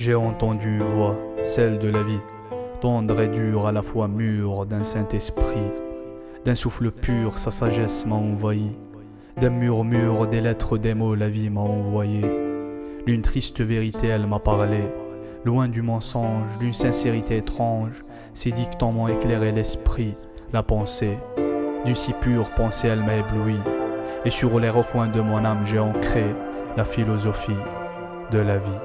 J'ai entendu une voix, celle de la vie, tendre et dure, à la fois mûre d'un Saint-Esprit. D'un souffle pur, sa sagesse m'a envahi. D'un murmure, des lettres, des mots, la vie m'a envoyé. D'une triste vérité, elle m'a parlé. Loin du mensonge, d'une sincérité étrange, ses dictants m'ont éclairé l'esprit, la pensée. D'une si pure pensée, elle m'a ébloui. Et sur les recoins de mon âme, j'ai ancré la philosophie de la vie.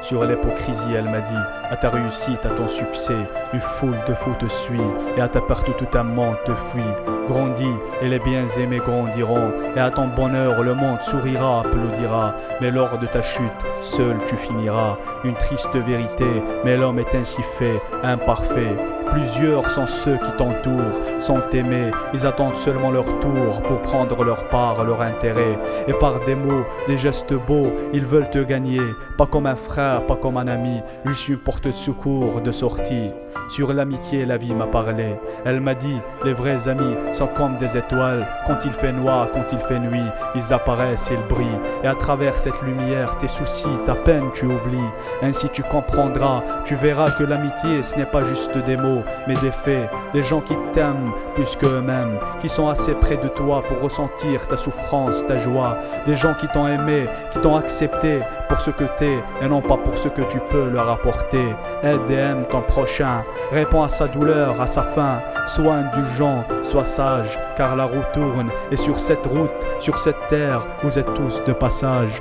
Sur l'hypocrisie, elle m'a dit: à ta réussite, à ton succès, une foule de fous te suit, et à ta perte tout un monde te fuit. Grandis, et les bien aimés grandiront, et à ton bonheur le monde sourira, applaudira. Mais lors de ta chute, seul tu finiras. Une triste vérité, mais l'homme est ainsi fait, imparfait. Plusieurs sont ceux qui t'entourent, sont aimés, ils attendent seulement leur tour pour prendre leur part, leur intérêt. Et par des mots, des gestes beaux, ils veulent te gagner, pas comme un frère, pas comme un ami, juste une porte de secours, de sortie. Sur l'amitié, la vie m'a parlé. Elle m'a dit: les vrais amis sont comme des étoiles. Quand il fait noir, quand il fait nuit, ils apparaissent, ils brillent. Et à travers cette lumière, tes soucis, ta peine, tu oublies. Ainsi tu comprendras, tu verras que l'amitié, ce n'est pas juste des mots, mais des faits. Des gens qui t'aiment plus qu'eux-mêmes, qui sont assez près de toi pour ressentir ta souffrance, ta joie. Des gens qui t'ont aimé, qui t'ont accepté pour ce que t'es, et non pas pour ce que tu peux leur apporter. Aide et aime ton prochain, réponds à sa douleur, à sa faim. Sois indulgent, sois sage, car la roue tourne, et sur cette route, sur cette terre, vous êtes tous de passage.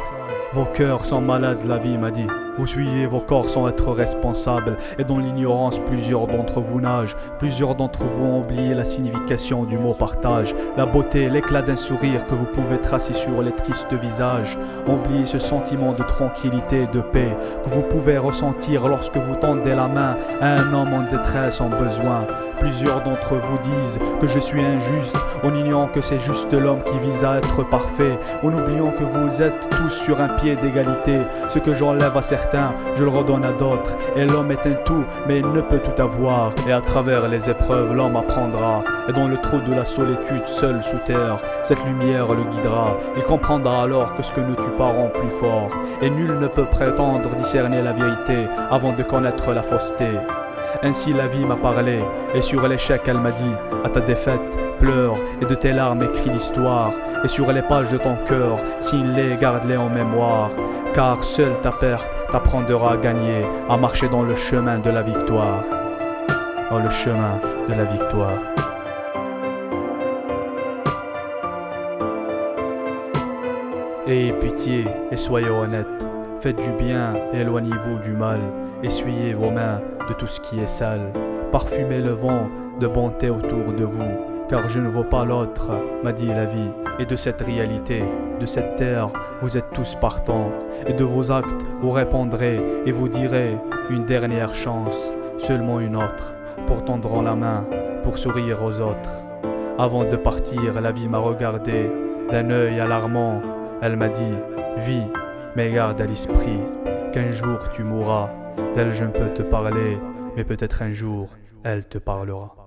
Vos cœurs sont malades, la vie m'a dit. Vous suivez vos corps sans être responsables, et dans l'ignorance plusieurs d'entre vous nagent. Plusieurs d'entre vous ont oublié la signification du mot partage, la beauté, l'éclat d'un sourire que vous pouvez tracer sur les tristes visages. Oubliez ce sentiment de tranquillité, de paix que vous pouvez ressentir lorsque vous tendez la main à un homme en détresse, en besoin. Plusieurs d'entre vous disent que je suis injuste, en ignorant que c'est juste l'homme qui vise à être parfait, en oubliant que vous êtes tous sur un pied d'égalité. Ce que j'enlève à certains, je le redonne à d'autres, et l'homme est un tout, mais il ne peut tout avoir. Et à travers les épreuves, l'homme apprendra, et dans le trou de la solitude, seul sous terre, cette lumière le guidera. Il comprendra alors que ce que ne tue pas rend plus fort, et nul ne peut prétendre discerner la vérité avant de connaître la fausseté. Ainsi la vie m'a parlé, et sur l'échec elle m'a dit: à ta défaite, pleure, et de tes larmes écris l'histoire. Et sur les pages de ton cœur, signe-les, garde-les en mémoire. Car seule ta perte t'apprendra à gagner, à marcher dans le chemin de la victoire. Dans le chemin de la victoire. Ayez pitié et soyez honnêtes. Faites du bien et éloignez-vous du mal. Essuyez vos mains de tout ce qui est sale. Parfumez le vent de bonté autour de vous. Car je ne vaux pas l'autre, m'a dit la vie. Et de cette réalité, de cette terre, vous êtes tous partants. Et de vos actes, vous répondrez et vous direz: une dernière chance, seulement une autre, pour tendre la main, pour sourire aux autres. Avant de partir, la vie m'a regardé d'un œil alarmant. Elle m'a dit: vis, mais garde à l'esprit qu'un jour tu mourras. D'elle je ne peux te parler, mais peut-être un jour elle te parlera.